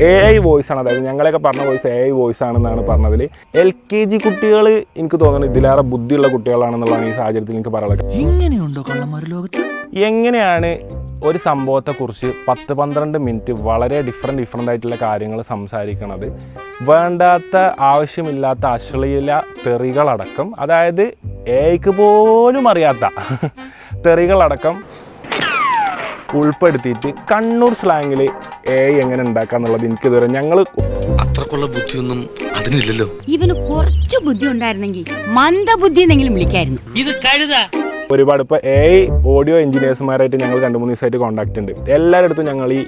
AI voice ആണ്. അതായത് ഞങ്ങളൊക്കെ പറഞ്ഞ വോയിസ് AI വോയിസ് ആണെന്നാണ് പറഞ്ഞതിൽ. LKG കുട്ടികൾ എനിക്ക് തോന്നുന്നു ഇതിലേറെ ബുദ്ധിയുള്ള കുട്ടികളാണെന്നുള്ളതാണ് ഈ സാഹചര്യത്തിൽ എനിക്ക് പറയാനുള്ളത്. ഇങ്ങനെയുണ്ടോ കള്ളന്മാർ ലോകത്ത്? എങ്ങനെയാണ് ഒരു സംഭവത്തെക്കുറിച്ച് 10-12 മിനിറ്റ് വളരെ ഡിഫറെൻ്റ് ആയിട്ടുള്ള കാര്യങ്ങൾ സംസാരിക്കണത്? വേണ്ടാത്ത ആവശ്യമില്ലാത്ത അശ്ലീല തെറികളടക്കം, അതായത് എക്ക് പോലും അറിയാത്ത തെറികളടക്കം ഉൾപ്പെടുത്തിയിട്ട് കണ്ണൂർ സ്ലാങ്ങിൽ AI എങ്ങനെ ഉണ്ടാക്കുക എന്നുള്ളത് എനിക്കിതുവരെ ഞങ്ങൾ അത്രക്കുള്ള ബുദ്ധിയൊന്നും അതിനില്ലല്ലോ. ഇവന് കുറച്ച് ബുദ്ധി ഉണ്ടായിരുന്നെങ്കിൽ മന്ദബുദ്ധി എന്നെങ്കിലും വിളിക്കായിരുന്നു. ഇത് കഴുത ഒരുപാട് ഇപ്പോൾ AI ഓഡിയോ എഞ്ചിനീയേഴ്സുമാരായിട്ട് ഞങ്ങൾ 2-3 ദിവസമായിട്ട് കോൺടാക്റ്റ് ഉണ്ട്. എല്ലാവരുടെ അടുത്തും ഞങ്ങൾ ഈ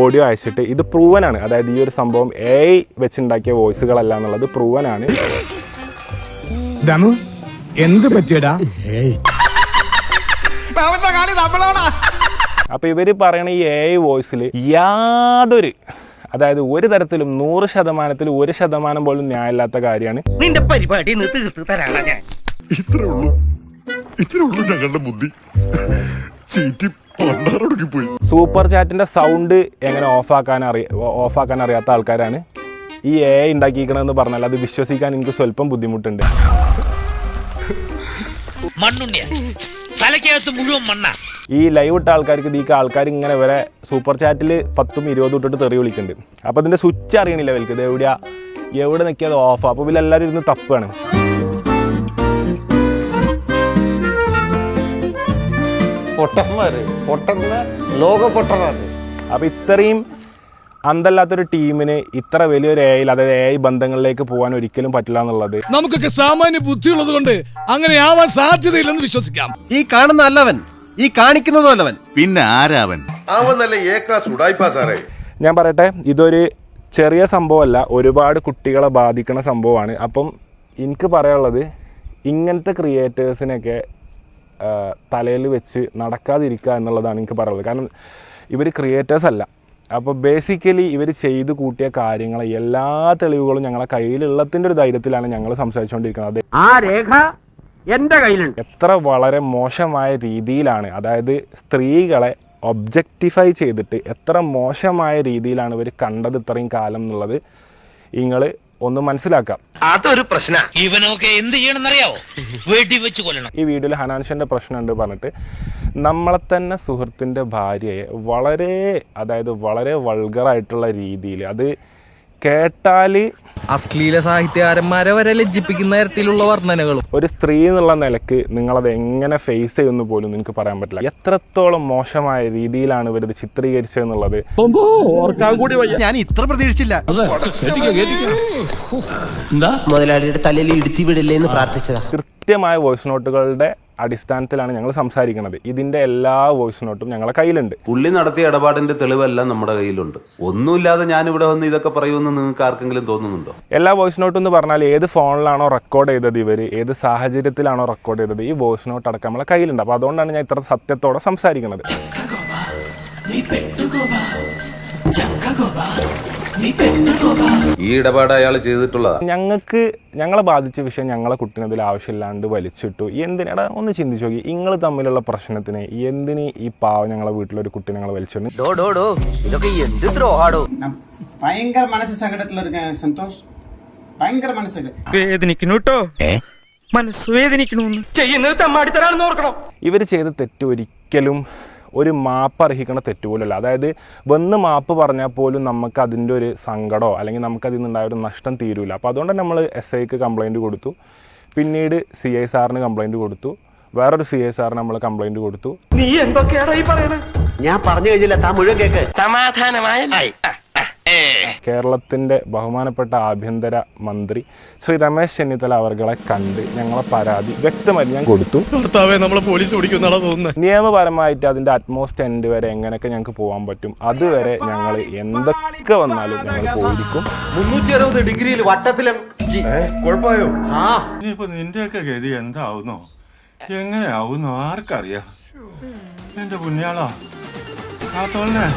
ഓഡിയോ അയച്ചിട്ട് ഇത് പ്രൂവനാണ്, അതായത് ഈ ഒരു സംഭവം AI വെച്ചുണ്ടാക്കിയ വോയിസുകളല്ല എന്നുള്ളത് പ്രൂവനാണ്. എന്ത് പറ്റിയടാ? അപ്പോൾ ഇവർ പറയണ ഈ AI വോയിസിൽ യാതൊരു, അതായത് ഒരു തരത്തിലും 100%-ൽ 1% പോലും ന്യായമില്ലാത്ത കാര്യമാണ്. നിന്റെ പരിപാടി തീർത്ത് തരാണ് ഞാൻ. ഇത്രേ ഉള്ളൂ ഞങ്ങളുടെ ബുദ്ധി. പോയി. സൂപ്പർ ചാറ്റിന്റെ സൗണ്ട് എങ്ങനെ ഓഫാക്കാൻ അറിയാത്ത ആൾക്കാരാണ് ഈ AI ഉണ്ടാക്കിയിരിക്കണമെന്ന് പറഞ്ഞാൽ അത് വിശ്വസിക്കാൻ എനിക്ക് സ്വല്പം ബുദ്ധിമുട്ടുണ്ട്. ഈ ലൈവ് ഇട്ട ആൾക്കാർക്ക് ഈ ആൾക്കാർ ഇങ്ങനെ വരെ സൂപ്പർ ചാറ്റിൽ 10-20 ഇട്ടിട്ട് തെറി വിളിക്കുന്നുണ്ട്. അപ്പോൾ അതിന്റെ സ്വിച്ച് അറിയണില്ല അവർക്ക്, ഇത് എവിടെ നിൽക്കിയത് ഓഫ്. അപ്പോൾ ഇവരെല്ലാവരും ഇരുന്ന് തപ്പാണ്. അപ്പൊ ഇത്രയും അന്തല്ലാത്തൊരു ടീമിന് ഇത്ര വലിയൊരു AI, അതായത് AI ബന്ധങ്ങളിലേക്ക് പോകാൻ ഒരിക്കലും പറ്റില്ല എന്നുള്ളത് നമുക്കൊക്കെ സാമാന്യ ബുദ്ധിയുള്ളത് കൊണ്ട് അങ്ങനെ ആവാൻ സാധ്യതയില്ലെന്ന് വിശ്വസിക്കാം. ഈ കാണുന്ന അല്ലവൻ, ഈ കാണിക്കുന്നതും അല്ലവൻ, പിന്നെ ആരാവൻ? അവൻ നല്ല A ക്ലാസ് ഉടായിപ്പാ സാറേ. ഞാൻ പറയട്ടെ, ഇതൊരു ചെറിയ സംഭവമല്ല, ഒരുപാട് കുട്ടികളെ ബാധിക്കുന്ന സംഭവമാണ്. അപ്പം എനിക്ക് പറയാനുള്ളത്, ഇങ്ങനത്തെ ക്രിയേറ്റേഴ്സിനൊക്കെ തലയിൽ വെച്ച് നടക്കാതിരിക്കുക എന്നുള്ളതാണ് എനിക്ക് പറയുന്നത്. കാരണം ഇവർ ക്രിയേറ്റേഴ്സ് അല്ല. അപ്പോൾ ബേസിക്കലി ഇവർ ചെയ്ത് കൂട്ടിയ കാര്യങ്ങൾ എല്ലാ തെളിവുകളും ഞങ്ങളെ കയ്യിലുള്ളതിൻ്റെ ഒരു ധൈര്യത്തിലാണ് ഞങ്ങൾ സംസാരിച്ചുകൊണ്ടിരിക്കുന്നത്. ആ രേഖ എൻ്റെ കയ്യിലുണ്ട്. എത്ര വളരെ മോശമായ രീതിയിലാണ്, അതായത് സ്ത്രീകളെ ഒബ്ജക്റ്റിഫൈ ചെയ്തിട്ട് എത്ര മോശമായ രീതിയിലാണ് ഇവർ കണ്ടത് ഇത്രയും കാലം എന്നുള്ളത് നിങ്ങൾ ഒന്ന് മനസ്സിലാക്കാം. അതൊരു പ്രശ്ന. ഇവനൊക്കെ എന്ത് ചെയ്യണമെന്നറിയാവോ? വെടി വെച്ച് കൊല്ലണം. ഈ വീഡിയോയിൽ ഹനാൻഷൻ്റെ പ്രശ്നമുണ്ട് പറഞ്ഞിട്ട് നമ്മളെ തന്നെ സുഹൃത്തിൻ്റെ ഭാര്യയെ വളരെ വൾഗറായിട്ടുള്ള രീതിയിൽ, അത് കേട്ടാൽ അശ്ലീല സാഹിത്യകാരന്മാരെ വരെ ലജ്ജിപ്പിക്കുന്ന തരത്തിലുള്ള വർണ്ണനകളും, ഒരു സ്ത്രീ എന്നുള്ള നിലക്ക് നിങ്ങളത് എങ്ങനെ ഫേസ് ചെയ്യുന്നു പോലും നിങ്ങൾക്ക് പറയാൻ പറ്റില്ല. എത്രത്തോളം മോശമായ രീതിയിലാണ് ഇവരിത് ചിത്രീകരിച്ചതെന്നുള്ളത് ഞാൻ ഇത്ര പ്രതീക്ഷിച്ചില്ല. മുതലാളിയുടെ തലയിൽ ഇടുത്തി വിടില്ലേ എന്ന് പ്രാർത്ഥിച്ചതാ. കൃത്യമായ വോയിസ് നോട്ടുകളുടെ അടിസ്ഥാനത്തിലാണ് ഞങ്ങൾ സംസാരിക്കുന്നത്. ഇതിന്റെ എല്ലാ വോയിസ് നോട്ടും ഞങ്ങളുടെ കയ്യിലുണ്ട്. പുള്ളി നടത്തിയ ഇടപാടിന്റെ തെളിവെല്ലാം നമ്മുടെ കയ്യിലുണ്ട്. ഒന്നുമില്ലാതെ ഞാൻ ഇവിടെ വന്ന് ഇതൊക്കെ പറയുമെന്ന് നിങ്ങൾക്ക് ആർക്കെങ്കിലും തോന്നുന്നുണ്ടോ? എല്ലാ വോയിസ് നോട്ടും എന്ന് പറഞ്ഞാൽ ഏത് ഫോണിലാണോ റെക്കോർഡ് ചെയ്തത്, ഇവർ ഏത് സാഹചര്യത്തിലാണോ റെക്കോർഡ് ചെയ്തത്, ഈ വോയിസ് നോട്ട് അടക്കം നമ്മളെ കയ്യിലുണ്ട്. അപ്പോൾ അതുകൊണ്ടാണ് ഞാൻ ഇത്ര സത്യത്തോടെ സംസാരിക്കുന്നത്. ഈ ഇടപാട് അയാൾ ചെയ്തിട്ടുള്ളതാണ്. ഞങ്ങളെ ബാധിച്ച വിഷയം ഞങ്ങളെ കുട്ടിനതിൽ ആവശ്യമില്ലാണ്ട് വലിച്ചിട്ടു. എന്തിനാ ഒന്ന് ചിന്തിച്ചു നോക്കി, നിങ്ങൾ തമ്മിലുള്ള പ്രശ്നത്തിന് എന്തിന് ഈ പാവം ഞങ്ങളെ വീട്ടിലൊരു കുട്ടി ഞങ്ങൾ വലിച്ചിട്ടുണ്ട്? ഇതൊക്കെ എന്ത് ദ്രോഹാടോ. ഭയങ്കര മനസ്സ് സങ്കടത്തിലിരിക്കാൻ സന്തോഷ്, ഭയങ്കര മനസ്സിൽ വേദനിക്കണു കേട്ടോ, മനസ്സ് വേദനിക്കണു. ചെയ്യുന്നത് തമ്മാടിത്തരാണെന്ന് ഓർക്കണം. ഇവർ ചെയ്ത തെറ്റ് ഒരിക്കലും ഒരു മാപ്പ് അർഹിക്കണ തെറ്റുപോലല്ല. അതായത് വന്ന് മാപ്പ് പറഞ്ഞാൽ പോലും നമുക്ക് അതിൻ്റെ ഒരു സങ്കടമോ അല്ലെങ്കിൽ നമുക്കതിൽ നിന്നുണ്ടായ ഒരു നഷ്ടം തീരൂല. അപ്പോൾ അതുകൊണ്ട് നമ്മൾ SIക്ക് കംപ്ലയിൻറ്റ് കൊടുത്തു, പിന്നീട് CI സാറിന് കംപ്ലയിൻറ്റ് കൊടുത്തു, വേറൊരു CI സാറിന് നമ്മൾ കംപ്ലയിൻറ്റ് കൊടുത്തു. നീ എന്തൊക്കെയാണോ ഈ പറയുന്നത്? ഞാൻ പറഞ്ഞു കഴിഞ്ഞില്ല, താൻ മുഴുവൻ കേക്ക്. സമാധാനമായി. കേരളത്തിൻ്റെ ബഹുമാനപ്പെട്ട ആഭ്യന്തര മന്ത്രി ശ്രീ രമേശ് ചെന്നിത്തല അവർകളെ കണ്ട് ഞങ്ങളെ പരാതി വ്യക്തമായി ഞാൻ കൊടുത്തു. നിയമപരമായിട്ട് അതിൻ്റെ അറ്റ്മോസ്റ്റ് എൻഡ് വരെ എങ്ങനെയൊക്കെ ഞങ്ങൾക്ക് പോകാൻ പറ്റും അതുവരെ ഞങ്ങൾ എന്തൊക്കെ വന്നാലും ഞങ്ങൾ പോയിരിക്കും. 360 ഡിഗ്രിയിൽ വട്ടത്തിലും കുഴപ്പമായോ? ഇനിയിപ്പോ നിന്റെയൊക്കെ ഗതി എന്താവുന്നോ എങ്ങനെയാവുന്നോ ആർക്കറിയാം. എന്റെ പുണ്യാളാ കാത്തോളനെ.